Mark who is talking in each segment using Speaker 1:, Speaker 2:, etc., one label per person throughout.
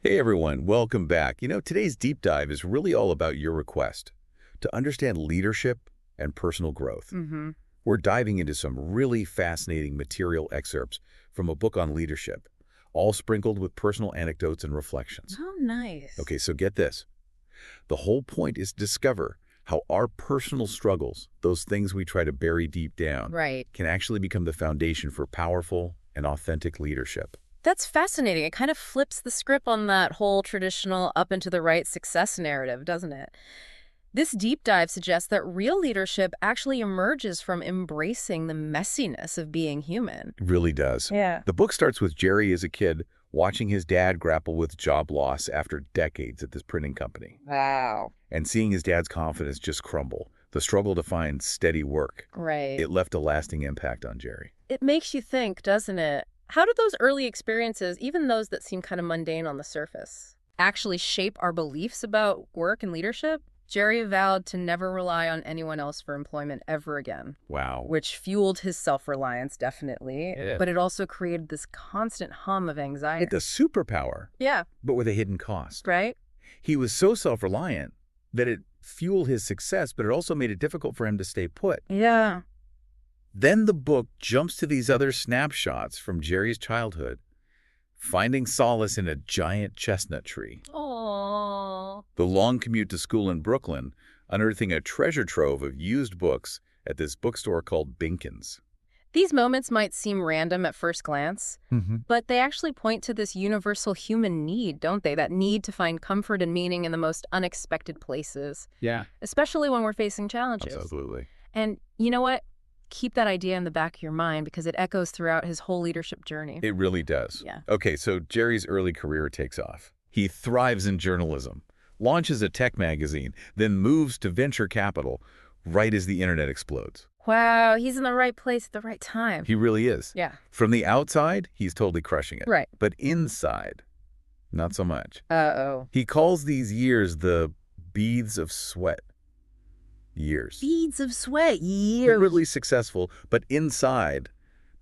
Speaker 1: Hey everyone, welcome back. Today's deep dive is really all about your request to understand leadership and personal growth.
Speaker 2: Mm-hmm.
Speaker 1: We're diving into some really fascinating material excerpts from a book on leadership, all sprinkled with personal anecdotes and reflections.
Speaker 2: Oh, nice.
Speaker 1: Okay, so get this. The whole point is to discover how our personal struggles, those things we try to bury deep down,
Speaker 2: Right.
Speaker 1: can actually become the foundation for powerful and authentic leadership.
Speaker 2: That's fascinating. It kind of flips the script on that whole traditional up and to the right success narrative, doesn't it? This deep dive suggests that real leadership actually emerges from embracing the messiness of being human.
Speaker 1: It really does.
Speaker 2: Yeah.
Speaker 1: The book starts with Jerry as a kid watching his dad grapple with job loss after decades at this printing company
Speaker 2: Wow.
Speaker 1: and seeing his dad's confidence just crumble, the struggle to find steady work.
Speaker 2: Right.
Speaker 1: It left a lasting impact on Jerry.
Speaker 2: It makes you think, doesn't it? How do those early experiences, even those that seem kind of mundane on the surface, actually shape our beliefs about work and leadership? Jerry vowed to never rely on anyone else for employment ever again.
Speaker 1: Wow.
Speaker 2: Which fueled his self-reliance, definitely.
Speaker 1: Yeah.
Speaker 2: But it also created this constant hum of anxiety.
Speaker 1: It's a superpower,
Speaker 2: Yeah,
Speaker 1: but with a hidden cost.
Speaker 2: right?
Speaker 1: He was so self-reliant that it fueled his success, but it also made it difficult for him to stay put.
Speaker 2: Yeah.
Speaker 1: Then the book jumps to these other snapshots from Jerry's childhood, finding solace in a giant chestnut tree,
Speaker 2: Aww.
Speaker 1: the long commute to school in Brooklyn, unearthing a treasure trove of used books at this bookstore called Binkin's.
Speaker 2: These moments might seem random at first glance, but they actually point to this universal human need, don't they? That need to find comfort and meaning in the most unexpected places,
Speaker 1: Yeah.
Speaker 2: especially when we're facing challenges.
Speaker 1: Absolutely.
Speaker 2: And you know what? Keep that idea in the back of your mind because it echoes throughout his whole leadership journey.
Speaker 1: It really does.
Speaker 2: Yeah.
Speaker 1: Okay, so Jerry's early career takes off. He thrives in journalism, launches a tech magazine, then moves to venture capital right as the internet explodes.
Speaker 2: Wow, he's in the right place at the right time.
Speaker 1: He really is.
Speaker 2: Yeah.
Speaker 1: From the outside, he's totally crushing it.
Speaker 2: Right.
Speaker 1: But inside, not so much.
Speaker 2: Uh-oh.
Speaker 1: He calls these years the beads of sweat. Years.
Speaker 2: Beads of sweat, years.
Speaker 1: Really successful, but inside,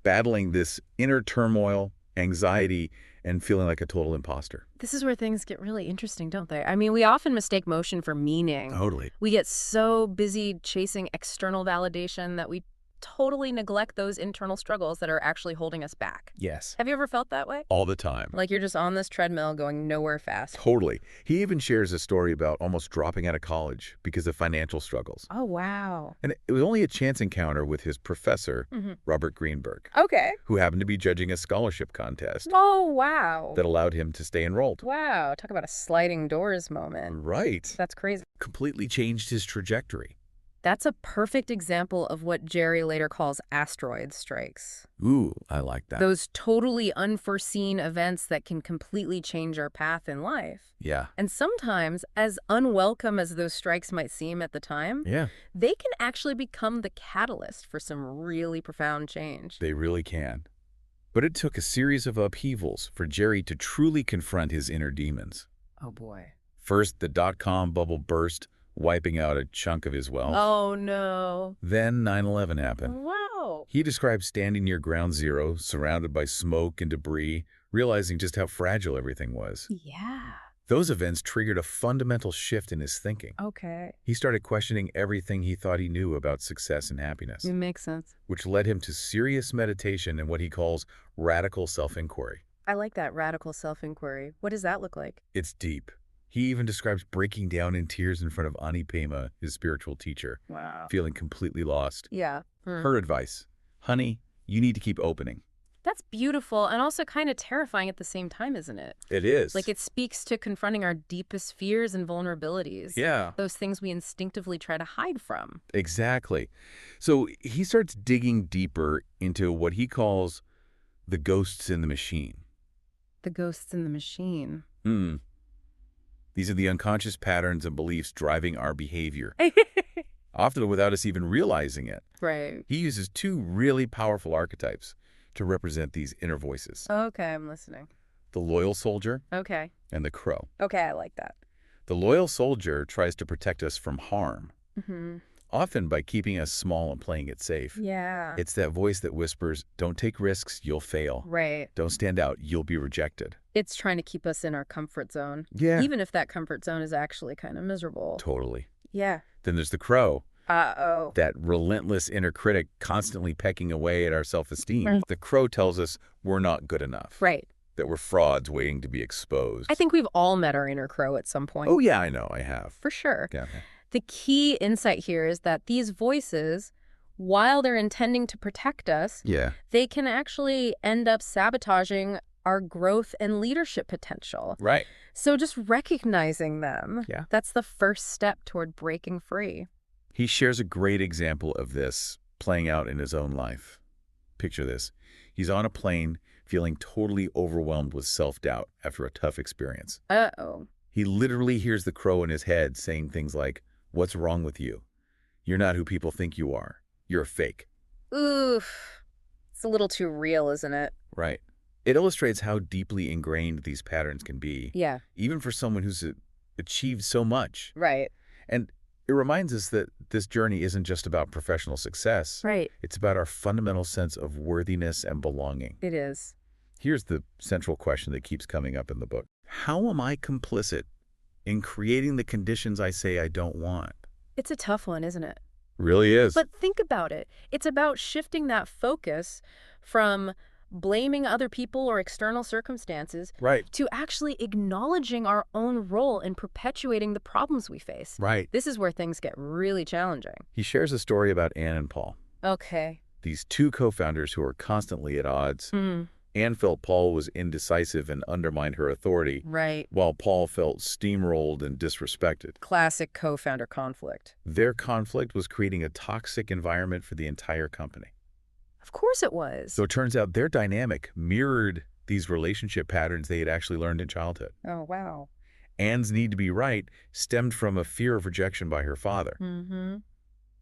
Speaker 1: battling this inner turmoil, anxiety, and feeling like a total imposter.
Speaker 2: This is where things get really interesting, don't they? I mean, we often mistake motion for meaning.
Speaker 1: Totally.
Speaker 2: We get so busy chasing external validation that we totally neglect those internal struggles that are actually holding us back.
Speaker 1: Yes.
Speaker 2: Have you ever felt that way?
Speaker 1: All the time.
Speaker 2: Like you're just on this treadmill going nowhere fast.
Speaker 1: Totally. He even shares a story about almost dropping out of college because of financial struggles.
Speaker 2: Oh, wow.
Speaker 1: And it was only a chance encounter with his professor, Robert Greenberg,
Speaker 2: Okay.
Speaker 1: who happened to be judging a scholarship contest
Speaker 2: Oh, wow.
Speaker 1: that allowed him to stay enrolled.
Speaker 2: Wow. Talk about a sliding doors moment.
Speaker 1: Right.
Speaker 2: That's crazy.
Speaker 1: Completely changed his trajectory.
Speaker 2: That's a perfect example of what Jerry later calls asteroid strikes.
Speaker 1: Ooh, I like that.
Speaker 2: Those totally unforeseen events that can completely change our path in life.
Speaker 1: Yeah.
Speaker 2: And sometimes, as unwelcome as those strikes might seem at the time,
Speaker 1: Yeah.
Speaker 2: they can actually become the catalyst for some really profound change.
Speaker 1: They really can. But it took a series of upheavals for Jerry to truly confront his inner demons.
Speaker 2: Oh, boy.
Speaker 1: First, the dot-com bubble burst, wiping out a chunk of his wealth.
Speaker 2: Oh, no.
Speaker 1: Then 9/11 happened.
Speaker 2: Wow.
Speaker 1: He described standing near ground zero, surrounded by smoke and debris, realizing just how fragile everything was.
Speaker 2: Yeah.
Speaker 1: Those events triggered a fundamental shift in his thinking.
Speaker 2: Okay.
Speaker 1: He started questioning everything he thought he knew about success and happiness,
Speaker 2: It makes sense.
Speaker 1: which led him to serious meditation and what he calls radical self-inquiry.
Speaker 2: I like that radical self-inquiry. What does that look like?
Speaker 1: It's deep. He even describes breaking down in tears in front of Ani Pema, his spiritual teacher,
Speaker 2: Wow.
Speaker 1: feeling completely lost.
Speaker 2: Yeah.
Speaker 1: Her advice, honey, you need to keep opening.
Speaker 2: That's beautiful and also kind of terrifying at the same time, isn't it?
Speaker 1: It is.
Speaker 2: Like it speaks to confronting our deepest fears and vulnerabilities.
Speaker 1: Yeah,
Speaker 2: Those things we instinctively try to hide from.
Speaker 1: exactly. So he starts digging deeper into what he calls the ghosts in the machine.
Speaker 2: The ghosts in the machine.
Speaker 1: These are the unconscious patterns and beliefs driving our behavior, often without us even realizing it.
Speaker 2: Right.
Speaker 1: He uses two really powerful archetypes to represent these inner voices,
Speaker 2: Okay, I'm listening.
Speaker 1: the loyal soldier
Speaker 2: Okay.
Speaker 1: and the crow.
Speaker 2: Okay, I like that.
Speaker 1: The loyal soldier tries to protect us from harm,
Speaker 2: Mm-hmm.
Speaker 1: often by keeping us small and playing it safe.
Speaker 2: Yeah.
Speaker 1: It's that voice that whispers, don't take risks, you'll fail.
Speaker 2: Right.
Speaker 1: Don't stand out, you'll be rejected.
Speaker 2: It's trying to keep us in our comfort zone,
Speaker 1: Yeah.
Speaker 2: even if that comfort zone is actually kind of miserable.
Speaker 1: Totally.
Speaker 2: Yeah.
Speaker 1: Then there's the crow.
Speaker 2: Uh-oh.
Speaker 1: That relentless inner critic constantly pecking away at our self-esteem.
Speaker 2: Mm.
Speaker 1: The crow tells us we're not good enough.
Speaker 2: Right.
Speaker 1: That we're frauds waiting to be exposed.
Speaker 2: I think we've all met our inner crow at some point.
Speaker 1: Oh, yeah, I know. I have.
Speaker 2: For sure.
Speaker 1: Yeah.
Speaker 2: The key insight here is that these voices, while they're intending to protect us,
Speaker 1: Yeah.
Speaker 2: they can actually end up sabotaging our growth and leadership potential.
Speaker 1: Right.
Speaker 2: So just recognizing them,
Speaker 1: Yeah.
Speaker 2: that's the first step toward breaking free.
Speaker 1: He shares a great example of this playing out in his own life. Picture this. He's on a plane feeling totally overwhelmed with self-doubt after a tough experience.
Speaker 2: Uh-oh.
Speaker 1: He literally hears the crow in his head saying things like, "What's wrong with you? You're not who people think you are. You're a fake."
Speaker 2: Oof. It's a little too real, isn't it?
Speaker 1: Right. It illustrates how deeply ingrained these patterns can be,
Speaker 2: Yeah.
Speaker 1: even for someone who's achieved so much.
Speaker 2: Right.
Speaker 1: And it reminds us that this journey isn't just about professional success.
Speaker 2: Right.
Speaker 1: It's about our fundamental sense of worthiness and belonging.
Speaker 2: It is.
Speaker 1: Here's the central question that keeps coming up in the book. How am I complicit in creating the conditions I say I don't want?
Speaker 2: It's a tough one, isn't it?
Speaker 1: Really is.
Speaker 2: But think about it. It's about shifting that focus from blaming other people or external circumstances
Speaker 1: Right.
Speaker 2: to actually acknowledging our own role in perpetuating the problems we face.
Speaker 1: Right.
Speaker 2: This is where things get really challenging.
Speaker 1: He shares a story about Anne and Paul,
Speaker 2: Okay.
Speaker 1: these two co-founders who are constantly at odds. Anne felt Paul was indecisive and undermined her authority,
Speaker 2: Right.
Speaker 1: while Paul felt steamrolled and disrespected.
Speaker 2: Classic co-founder conflict.
Speaker 1: Their conflict was creating a toxic environment for the entire company.
Speaker 2: Of course it was.
Speaker 1: So it turns out their dynamic mirrored these relationship patterns they had actually learned in childhood.
Speaker 2: Oh, wow.
Speaker 1: Anne's need to be right stemmed from a fear of rejection by her father,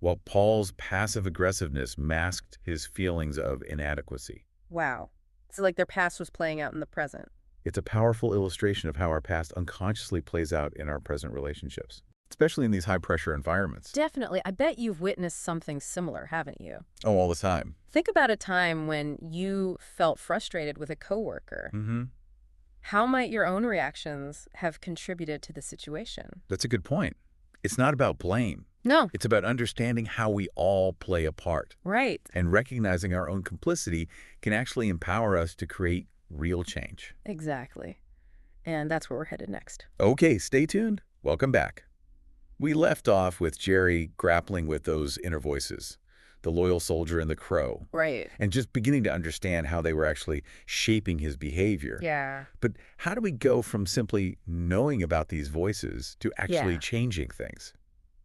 Speaker 1: while Paul's passive aggressiveness masked his feelings of inadequacy.
Speaker 2: Wow. So like their past was playing out in the present.
Speaker 1: It's a powerful illustration of how our past unconsciously plays out in our present relationships, especially in these high-pressure environments.
Speaker 2: Definitely. I bet you've witnessed something similar, haven't you?
Speaker 1: Oh, all the time.
Speaker 2: Think about a time when you felt frustrated with a coworker. How might your own reactions have contributed to the situation?
Speaker 1: That's a good point. It's not about blame.
Speaker 2: No.
Speaker 1: It's about understanding how we all play a part.
Speaker 2: Right.
Speaker 1: And recognizing our own complicity can actually empower us to create real change.
Speaker 2: Exactly. And that's where we're headed next.
Speaker 1: Okay, stay tuned. Welcome back. We left off with Jerry grappling with those inner voices, the loyal soldier and the crow,
Speaker 2: Right.
Speaker 1: and just beginning to understand how they were actually shaping his behavior.
Speaker 2: Yeah.
Speaker 1: But how do we go from simply knowing about these voices to actually
Speaker 2: Yeah.
Speaker 1: changing things?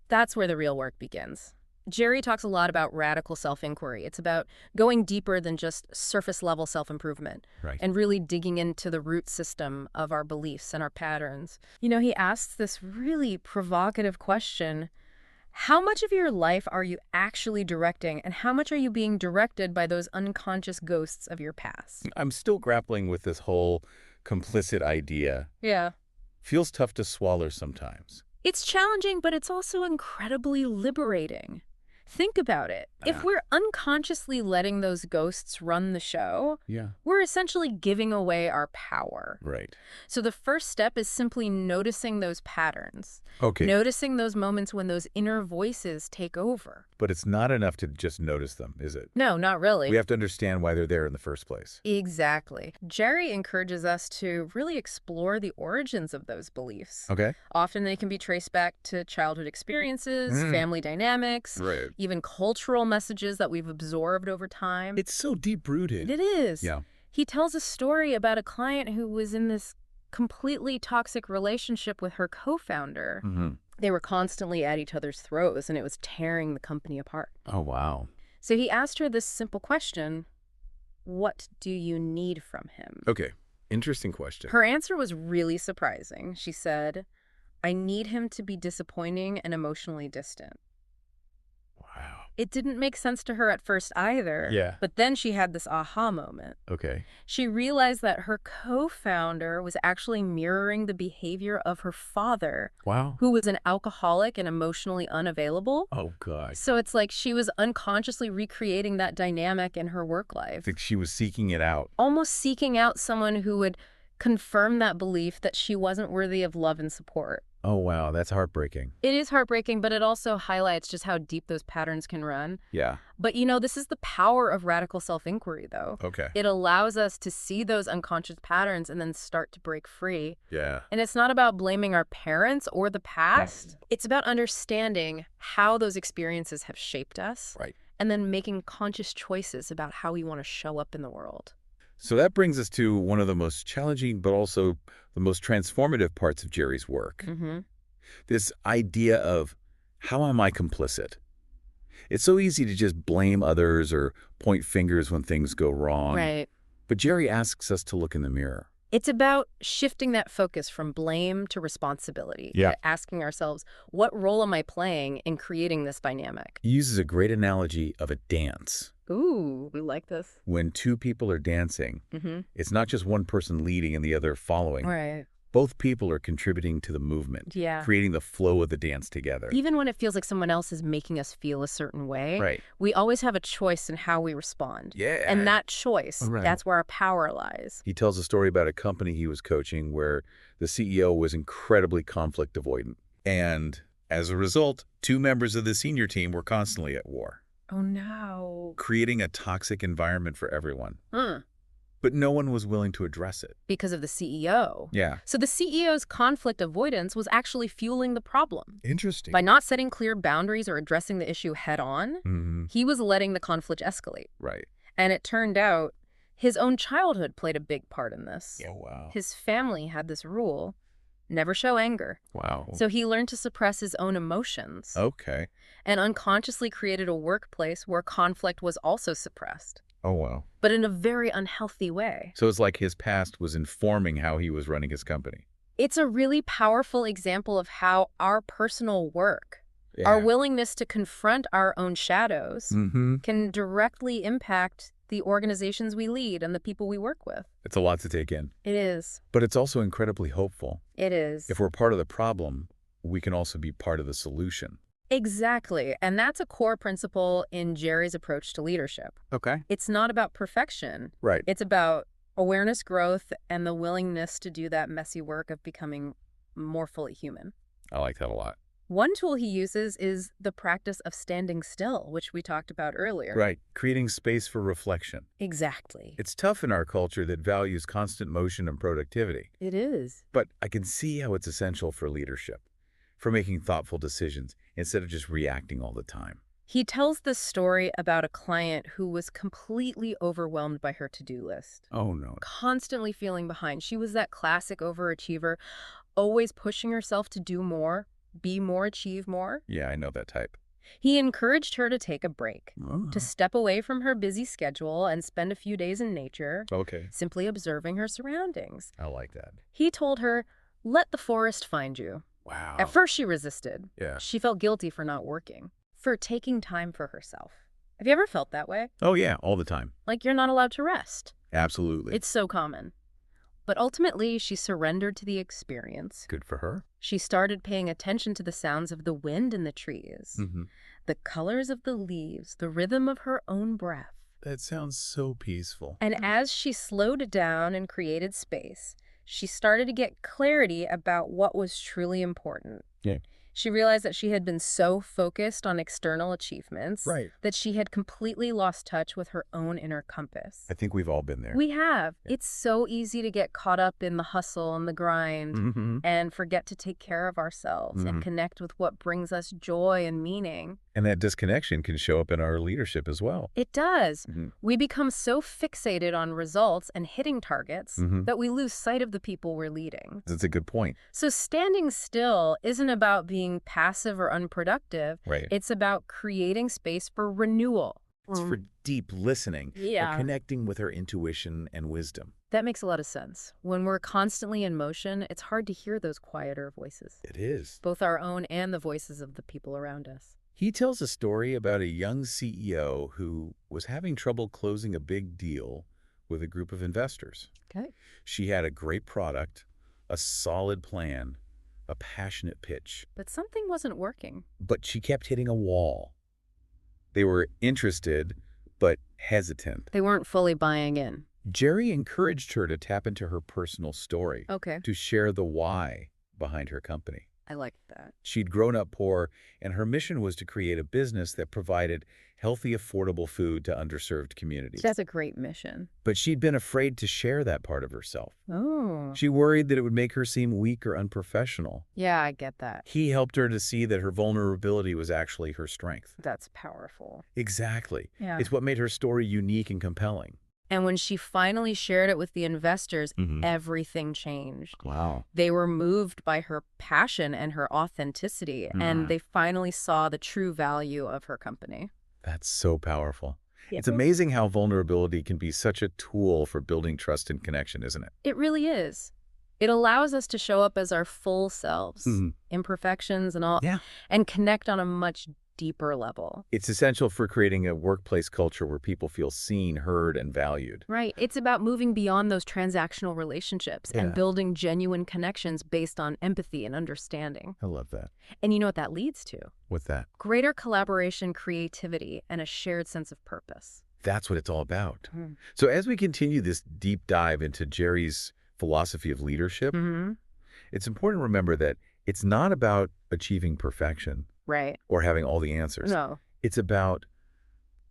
Speaker 2: That's where the real work begins. Jerry talks a lot about radical self-inquiry. It's about going deeper than just surface-level self-improvement
Speaker 1: Right.
Speaker 2: and really digging into the root system of our beliefs and our patterns. You know, he asks this really provocative question: how much of your life are you actually directing, and how much are you being directed by those unconscious ghosts of your past?
Speaker 1: I'm still grappling with this whole complicit idea.
Speaker 2: Yeah.
Speaker 1: Feels tough to swallow sometimes.
Speaker 2: It's challenging, but it's also incredibly liberating. Think about it. If we're unconsciously letting those ghosts run the show,
Speaker 1: Yeah.
Speaker 2: we're essentially giving away our power.
Speaker 1: Right.
Speaker 2: So the first step is simply noticing those patterns.
Speaker 1: Okay.
Speaker 2: Noticing those moments when those inner voices take over.
Speaker 1: But it's not enough to just notice them, is it?
Speaker 2: No, not really.
Speaker 1: We have to understand why they're there in the first place.
Speaker 2: Exactly. Jerry encourages us to really explore the origins of those beliefs.
Speaker 1: Okay.
Speaker 2: Often they can be traced back to childhood experiences, family dynamics,
Speaker 1: Right.
Speaker 2: even cultural messages that we've absorbed over time.
Speaker 1: It's so deep-rooted.
Speaker 2: It is.
Speaker 1: Yeah.
Speaker 2: He tells a story about a client who was in this completely toxic relationship with her co-founder. They were constantly at each other's throats, and it was tearing the company apart.
Speaker 1: Oh, wow.
Speaker 2: So he asked her this simple question: what do you need from him?
Speaker 1: Okay. Interesting question.
Speaker 2: Her answer was really surprising. She said, I need him to be disappointing and emotionally distant.
Speaker 1: Wow.
Speaker 2: It didn't make sense to her at first either.
Speaker 1: Yeah.
Speaker 2: But then she had this aha moment.
Speaker 1: Okay.
Speaker 2: She realized that her co-founder was actually mirroring the behavior of her father,
Speaker 1: Wow.
Speaker 2: who was an alcoholic and emotionally unavailable.
Speaker 1: Oh, God.
Speaker 2: So it's like she was unconsciously recreating that dynamic in her work
Speaker 1: I
Speaker 2: life,
Speaker 1: think she was seeking it out.
Speaker 2: almost seeking out someone who would confirm that belief that she wasn't worthy of love and support.
Speaker 1: Oh, wow, that's heartbreaking.
Speaker 2: It is heartbreaking, but it also highlights just how deep those patterns can run.
Speaker 1: Yeah.
Speaker 2: But this is the power of radical self-inquiry, though.
Speaker 1: Okay.
Speaker 2: It allows us to see those unconscious patterns and then start to break free.
Speaker 1: Yeah.
Speaker 2: And it's not about blaming our parents or the past. It's about understanding how those experiences have shaped us.
Speaker 1: Right.
Speaker 2: And then making conscious choices about how we want to show up in the world.
Speaker 1: So that brings us to one of the most challenging, but also the most transformative parts of Jerry's work.
Speaker 2: Mm-hmm.
Speaker 1: This idea of, how am I complicit? It's so easy to just blame others or point fingers when things go wrong.
Speaker 2: Right.
Speaker 1: But Jerry asks us to look in the mirror.
Speaker 2: It's about shifting that focus from blame to responsibility.
Speaker 1: Yeah.
Speaker 2: To asking ourselves, what role am I playing in creating this dynamic?
Speaker 1: He uses a great analogy of a dance.
Speaker 2: Ooh, we like this.
Speaker 1: When two people are dancing,
Speaker 2: Mm-hmm.
Speaker 1: it's not just one person leading and the other following.
Speaker 2: Right.
Speaker 1: Both people are contributing to the movement,
Speaker 2: Yeah.
Speaker 1: creating the flow of the dance together.
Speaker 2: Even when it feels like someone else is making us feel a certain way,
Speaker 1: Right.
Speaker 2: we always have a choice in how we respond.
Speaker 1: Yeah.
Speaker 2: And that choice,
Speaker 1: Right.
Speaker 2: that's where our power lies.
Speaker 1: He tells a story about a company he was coaching where the CEO was incredibly conflict avoidant. And as a result, two members of the senior team were constantly at war,
Speaker 2: Oh, no.
Speaker 1: creating a toxic environment for everyone.
Speaker 2: Hmm.
Speaker 1: But no one was willing to address it.
Speaker 2: Because of the CEO.
Speaker 1: Yeah.
Speaker 2: So the CEO's conflict avoidance was actually fueling the problem.
Speaker 1: Interesting.
Speaker 2: By not setting clear boundaries or addressing the issue head on,
Speaker 1: Mm-hmm.
Speaker 2: he was letting the conflict escalate.
Speaker 1: Right.
Speaker 2: And it turned out his own childhood played a big part in this.
Speaker 1: Yeah, wow.
Speaker 2: His family had this rule, never show anger.
Speaker 1: Wow.
Speaker 2: So he learned to suppress his own emotions
Speaker 1: Okay.
Speaker 2: and unconsciously created a workplace where conflict was also suppressed,
Speaker 1: Oh, wow.
Speaker 2: but in a very unhealthy way.
Speaker 1: So it's like his past was informing how he was running his company.
Speaker 2: It's a really powerful example of how our personal work,
Speaker 1: Yeah.
Speaker 2: our willingness to confront our own shadows,
Speaker 1: Mm-hmm.
Speaker 2: can directly impact the organizations we lead and the people we work with.
Speaker 1: It's a lot to take in.
Speaker 2: It is.
Speaker 1: But it's also incredibly hopeful.
Speaker 2: It is.
Speaker 1: If we're part of the problem, we can also be part of the solution.
Speaker 2: Exactly. And that's a core principle in Jerry's approach to leadership.
Speaker 1: Okay.
Speaker 2: It's not about perfection.
Speaker 1: Right.
Speaker 2: It's about awareness growth and the willingness to do that messy work of becoming more fully human.
Speaker 1: I like that a lot.
Speaker 2: One tool he uses is the practice of standing still, which we talked about earlier.
Speaker 1: Right. Creating space for reflection.
Speaker 2: Exactly.
Speaker 1: It's tough in our culture that values constant motion and productivity.
Speaker 2: It is.
Speaker 1: But I can see how it's essential for leadership, for making thoughtful decisions instead of just reacting all the time.
Speaker 2: He tells this story about a client who was completely overwhelmed by her to-do list,
Speaker 1: Oh, no.
Speaker 2: constantly feeling behind. She was that classic overachiever, always pushing herself to do more, be more, achieve more.
Speaker 1: Yeah, I know that type.
Speaker 2: He encouraged her to take a break,
Speaker 1: Oh.
Speaker 2: to step away from her busy schedule and spend a few days in nature,
Speaker 1: Okay.
Speaker 2: simply observing her surroundings.
Speaker 1: I like that.
Speaker 2: He told her, "Let the forest find you."
Speaker 1: Wow.
Speaker 2: At first she resisted.
Speaker 1: Yeah.
Speaker 2: She felt guilty for not working, for taking time for herself. Have you ever felt that way?
Speaker 1: Oh, yeah, all the time.
Speaker 2: Like you're not allowed to rest.
Speaker 1: Absolutely.
Speaker 2: It's so common. But ultimately, she surrendered to the experience.
Speaker 1: good for her.
Speaker 2: She started paying attention to the sounds of the wind in the trees,
Speaker 1: Mm-hmm.
Speaker 2: the colors of the leaves, the rhythm of her own breath.
Speaker 1: That sounds so peaceful.
Speaker 2: And as she slowed down and created space, she started to get clarity about what was truly important.
Speaker 1: Yeah.
Speaker 2: She realized that she had been so focused on external achievements
Speaker 1: Right.
Speaker 2: that she had completely lost touch with her own inner compass.
Speaker 1: I think we've all been there.
Speaker 2: We have.
Speaker 1: Yeah.
Speaker 2: It's so easy to get caught up in the hustle and the grind
Speaker 1: Mm-hmm.
Speaker 2: and forget to take care of ourselves and
Speaker 1: Mhm.
Speaker 2: connect with what brings us joy and meaning.
Speaker 1: And that disconnection can show up in our leadership as well.
Speaker 2: It does.
Speaker 1: Mhm.
Speaker 2: We become so fixated on results and hitting targets
Speaker 1: Mhm.
Speaker 2: that we lose sight of the people we're leading.
Speaker 1: That's a good point.
Speaker 2: So standing still isn't about being passive or unproductive.
Speaker 1: Right.
Speaker 2: It's about creating space for renewal.
Speaker 1: It's for deep listening.
Speaker 2: Yeah.
Speaker 1: Or connecting with our intuition and wisdom.
Speaker 2: That makes a lot of sense. When we're constantly in motion, it's hard to hear those quieter voices,
Speaker 1: It is.
Speaker 2: both our own and the voices of the people around us.
Speaker 1: He tells a story about a young CEO who was having trouble closing a big deal with a group of investors.
Speaker 2: Okay.
Speaker 1: She had a great product, a solid plan, a passionate pitch,
Speaker 2: But something wasn't working.
Speaker 1: but she kept hitting a wall. They were interested, but hesitant.
Speaker 2: They weren't fully buying in.
Speaker 1: Jerry encouraged her to tap into her personal story,
Speaker 2: Okay.
Speaker 1: to share the why behind her company.
Speaker 2: I like that.
Speaker 1: She'd grown up poor, and her mission was to create a business that provided healthy, affordable food to underserved communities.
Speaker 2: That's a great mission.
Speaker 1: But she'd been afraid to share that part of herself.
Speaker 2: Oh.
Speaker 1: She worried that it would make her seem weak or unprofessional.
Speaker 2: Yeah, I get that.
Speaker 1: He helped her to see that her vulnerability was actually her strength.
Speaker 2: That's powerful.
Speaker 1: Exactly.
Speaker 2: Yeah.
Speaker 1: It's what made her story unique and compelling.
Speaker 2: And when she finally shared it with the investors,
Speaker 1: Mhm.
Speaker 2: everything changed.
Speaker 1: Wow.
Speaker 2: They were moved by her passion and her authenticity, and they finally saw the true value of her company.
Speaker 1: That's so powerful.
Speaker 2: Yeah.
Speaker 1: It's amazing how vulnerability can be such a tool for building trust and connection, isn't it?
Speaker 2: It really is. It allows us to show up as our full selves,
Speaker 1: Mhm.
Speaker 2: imperfections and all,
Speaker 1: Yeah.
Speaker 2: and connect on a much deeper level.
Speaker 1: It's essential for creating a workplace culture where people feel seen, heard, and valued.
Speaker 2: Right. It's about moving beyond those transactional relationships
Speaker 1: Yeah.
Speaker 2: and building genuine connections based on empathy and understanding.
Speaker 1: I love that.
Speaker 2: And you know what that leads to?
Speaker 1: What's that?
Speaker 2: Greater collaboration, creativity, and a shared sense of purpose.
Speaker 1: That's what it's all about.
Speaker 2: Mm-hmm.
Speaker 1: So as we continue this deep dive into Jerry's philosophy of leadership, it's important to remember that it's not about achieving perfection
Speaker 2: Right.
Speaker 1: or having all the answers.
Speaker 2: No.
Speaker 1: It's about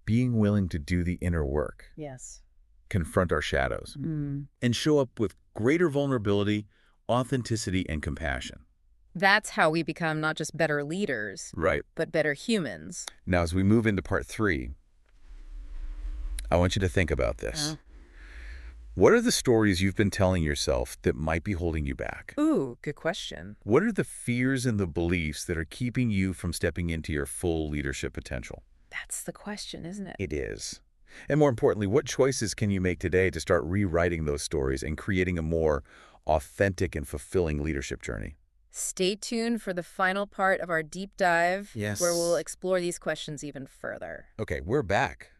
Speaker 1: being willing to do the inner work,
Speaker 2: Yes.
Speaker 1: confront our shadows, and show up with greater vulnerability, authenticity, and compassion.
Speaker 2: That's how we become not just better leaders,
Speaker 1: Right.
Speaker 2: but better humans.
Speaker 1: Now, as we move into part 3, I want you to think about this. What are the stories you've been telling yourself that might be holding you back?
Speaker 2: Ooh, good question.
Speaker 1: What are the fears and the beliefs that are keeping you from stepping into your full leadership potential?
Speaker 2: That's the question, isn't it?
Speaker 1: It is. And more importantly, what choices can you make today to start rewriting those stories and creating a more authentic and fulfilling leadership journey?
Speaker 2: Stay tuned for the final part of our deep dive,
Speaker 1: Yes.
Speaker 2: where we'll explore these questions even further.
Speaker 1: Okay, we're back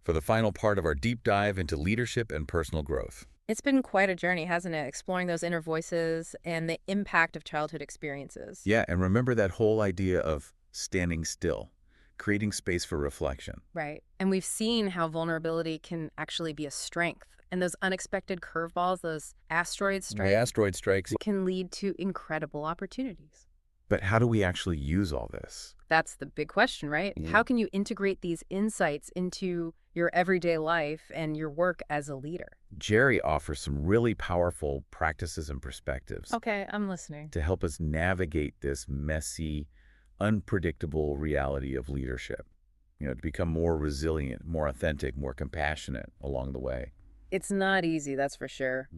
Speaker 1: for the final part of our deep dive into leadership and personal growth.
Speaker 2: It's been quite a journey, hasn't it? Exploring those inner voices and the impact of childhood experiences.
Speaker 1: Yeah, and remember that whole idea of standing still, creating space for reflection.
Speaker 2: Right. And we've seen how vulnerability can actually be a strength. And those unexpected curveballs, those asteroid strikes,
Speaker 1: Asteroid strikes.
Speaker 2: can lead to incredible opportunities.
Speaker 1: But how do we actually use all this?
Speaker 2: That's the big question, right?
Speaker 1: Yeah.
Speaker 2: How can you integrate these insights into your everyday life and your work as a leader?
Speaker 1: Jerry offers some really powerful practices and perspectives
Speaker 2: Okay, I'm listening.
Speaker 1: to help us navigate this messy, unpredictable reality of leadership. To become more resilient, more authentic, more compassionate along the way.
Speaker 2: It's not easy, that's for sure.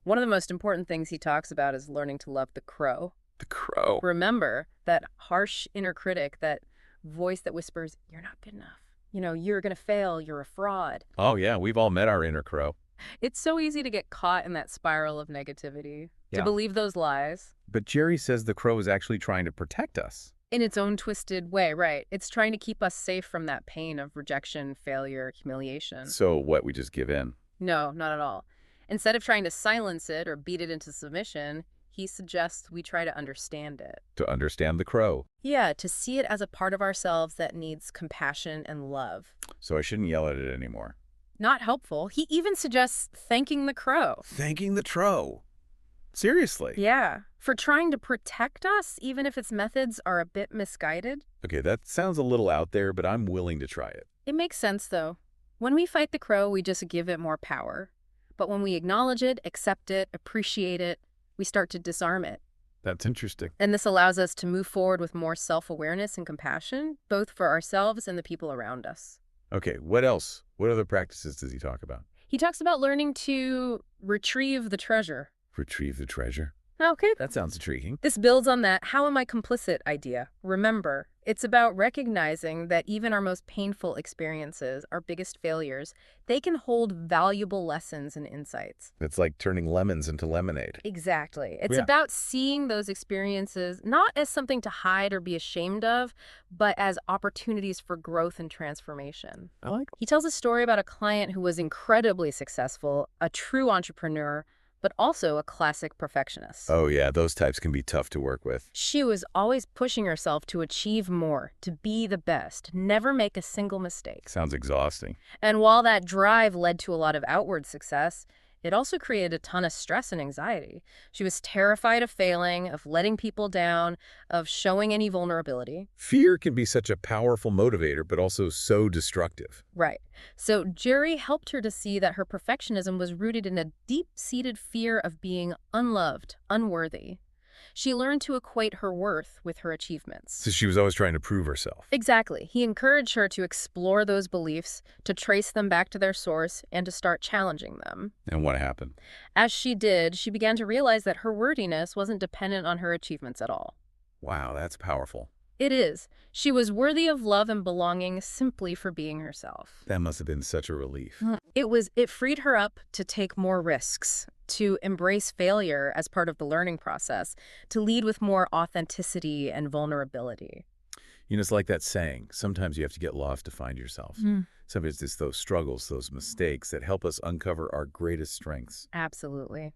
Speaker 2: One of the most important things he talks about is learning to love the crow.
Speaker 1: The crow.
Speaker 2: Remember that harsh inner critic, that voice that whispers, you're not good enough. You're going to fail. You're a fraud.
Speaker 1: Oh, yeah, we've all met our inner crow.
Speaker 2: It's so easy to get caught in that spiral of negativity,
Speaker 1: Yeah.
Speaker 2: to believe those lies.
Speaker 1: But Jerry says the crow is actually trying to protect us.
Speaker 2: In its own twisted way, right. It's trying to keep us safe from that pain of rejection, failure, humiliation.
Speaker 1: So what, we just give in?
Speaker 2: No, not at all. Instead of trying to silence it or beat it into submission, he suggests we try to understand it.
Speaker 1: To understand the crow.
Speaker 2: Yeah, to see it as a part of ourselves that needs compassion and love.
Speaker 1: So I shouldn't yell at it anymore.
Speaker 2: Not helpful. He even suggests thanking the crow.
Speaker 1: Thanking the crow. Seriously?
Speaker 2: Yeah, for trying to protect us, even if its methods are a bit misguided.
Speaker 1: Okay, that sounds a little out there, but I'm willing to try it.
Speaker 2: It makes sense, though. When we fight the crow, we just give it more power. But when we acknowledge it, accept it, appreciate it, we start to disarm it.
Speaker 1: That's interesting.
Speaker 2: And this allows us to move forward with more self-awareness and compassion, both for ourselves and the people around us.
Speaker 1: Okay, what else? What other practices does he talk about?
Speaker 2: He talks about learning to retrieve the treasure.
Speaker 1: Retrieve the treasure.
Speaker 2: Okay.
Speaker 1: That sounds intriguing.
Speaker 2: This builds on that "how am I complicit" idea. Remember, it's about recognizing that even our most painful experiences, our biggest failures, they can hold valuable lessons and insights.
Speaker 1: It's like turning lemons into lemonade.
Speaker 2: Exactly. It's
Speaker 1: Yeah.
Speaker 2: about seeing those experiences not as something to hide or be ashamed of, but as opportunities for growth and transformation.
Speaker 1: I like
Speaker 2: He tells a story about a client who was incredibly successful, a true entrepreneur, but also a classic perfectionist.
Speaker 1: Oh yeah, those types can be tough to work with.
Speaker 2: She was always pushing herself to achieve more, to be the best, never make a single mistake.
Speaker 1: Sounds exhausting.
Speaker 2: And while that drive led to a lot of outward success, it also created a ton of stress and anxiety. She was terrified of failing, of letting people down, of showing any vulnerability.
Speaker 1: Fear can be such a powerful motivator, but also so destructive.
Speaker 2: Right. So Jerry helped her to see that her perfectionism was rooted in a deep-seated fear of being unloved, unworthy. She learned to equate her worth with her achievements.
Speaker 1: So she was always trying to prove herself.
Speaker 2: Exactly. He encouraged her to explore those beliefs, to trace them back to their source, and to start challenging them.
Speaker 1: And what happened?
Speaker 2: As she did, she began to realize that her worthiness wasn't dependent on her achievements at all.
Speaker 1: Wow, that's powerful.
Speaker 2: It is. She was worthy of love and belonging simply for being herself.
Speaker 1: That must have been such a relief.
Speaker 2: It freed her up to take more risks, to embrace failure as part of the learning process, to lead with more authenticity and vulnerability.
Speaker 1: You know, it's like that saying, sometimes you have to get lost to find yourself. Sometimes it's those struggles, those mistakes that help us uncover our greatest strengths.
Speaker 2: Absolutely.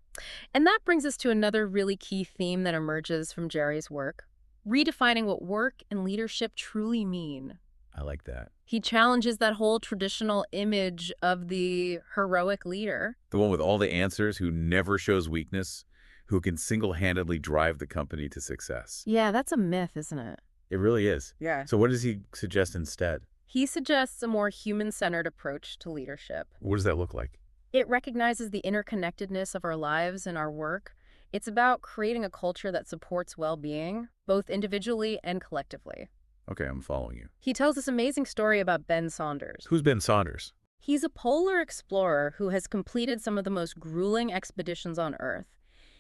Speaker 2: And that brings us to another really key theme that emerges from Jerry's work: redefining what work and leadership truly mean.
Speaker 1: I like that.
Speaker 2: He challenges that whole traditional image of the heroic leader.
Speaker 1: The one with all the answers, who never shows weakness, who can single-handedly drive the company to success.
Speaker 2: Yeah, that's a myth, isn't it?
Speaker 1: It really is.
Speaker 2: Yeah.
Speaker 1: So what does he suggest instead?
Speaker 2: He suggests a more human-centered approach to leadership.
Speaker 1: What does that look like?
Speaker 2: It recognizes the interconnectedness of our lives and our work. It's about creating a culture that supports well-being, both individually and collectively.
Speaker 1: Okay, I'm following you.
Speaker 2: He tells this amazing story about Ben Saunders.
Speaker 1: Who's Ben Saunders?
Speaker 2: He's a polar explorer who has completed some of the most grueling expeditions on Earth.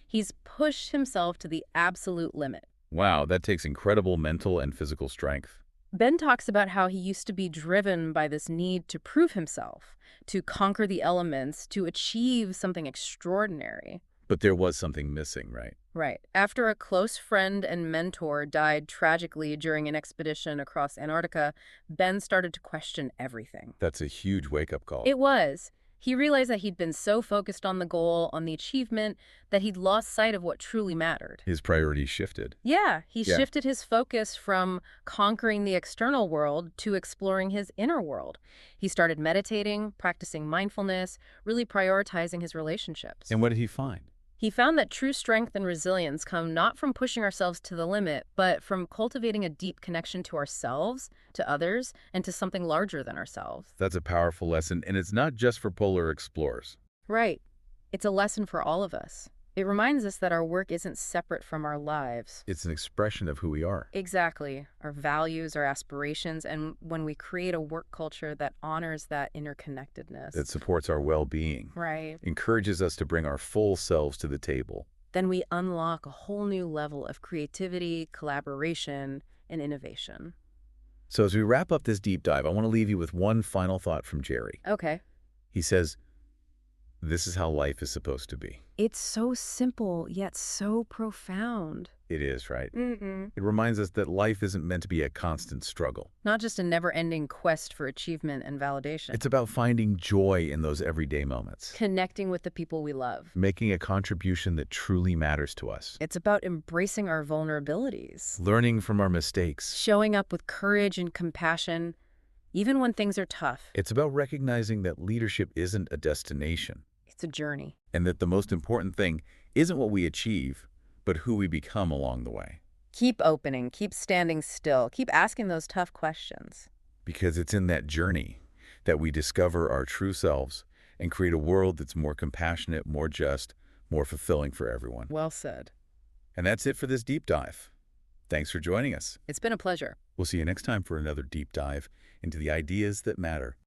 Speaker 2: He's pushed himself to the absolute limit.
Speaker 1: Wow, that takes incredible mental and physical strength.
Speaker 2: Ben talks about how he used to be driven by this need to prove himself, to conquer the elements, to achieve something extraordinary.
Speaker 1: But there was something missing, right?
Speaker 2: Right. After a close friend and mentor died tragically during an expedition across Antarctica, Ben started to question everything.
Speaker 1: That's a huge wake-up call.
Speaker 2: It was. He realized that he'd been so focused on the goal, on the achievement, that he'd lost sight of what truly mattered.
Speaker 1: His priorities shifted.
Speaker 2: Yeah, he shifted his focus from conquering the external world to exploring his inner world. He started meditating, practicing mindfulness, really prioritizing his relationships.
Speaker 1: And what did he find?
Speaker 2: He found that true strength and resilience come not from pushing ourselves to the limit, but from cultivating a deep connection to ourselves, to others, and to something larger than ourselves.
Speaker 1: That's a powerful lesson, and it's not just for polar explorers.
Speaker 2: Right. It's a lesson for all of us. It reminds us that our work isn't separate from our lives.
Speaker 1: It's an expression of who we are.
Speaker 2: Exactly. Our values, our aspirations, and when we create a work culture that honors that interconnectedness.
Speaker 1: That supports our well-being.
Speaker 2: Right.
Speaker 1: Encourages us to bring our full selves to the table.
Speaker 2: Then we unlock a whole new level of creativity, collaboration, and innovation.
Speaker 1: So as we wrap up this deep dive, I want to leave you with one final thought from Jerry.
Speaker 2: Okay.
Speaker 1: He says, this is how life is supposed to be.
Speaker 2: It's so simple, yet so profound.
Speaker 1: It is, right?
Speaker 2: It
Speaker 1: It reminds us that life isn't meant to be a constant struggle.
Speaker 2: Not just a never-ending quest for achievement and validation.
Speaker 1: It's about finding joy in those everyday moments.
Speaker 2: Connecting with the people we love.
Speaker 1: Making a contribution that truly matters to us.
Speaker 2: It's about embracing our vulnerabilities.
Speaker 1: Learning from our mistakes.
Speaker 2: Showing up with courage and compassion, even when things are tough.
Speaker 1: It's about recognizing that leadership isn't a destination.
Speaker 2: It's a journey.
Speaker 1: And that the most important thing isn't what we achieve, but who we become along the way.
Speaker 2: Keep opening, keep standing still, keep asking those tough questions.
Speaker 1: Because it's in that journey that we discover our true selves and create a world that's more compassionate, more just, more fulfilling for everyone.
Speaker 2: Well said.
Speaker 1: And that's it for this deep dive. Thanks for joining us.
Speaker 2: It's been a pleasure.
Speaker 1: We'll see you next time for another deep dive into the ideas that matter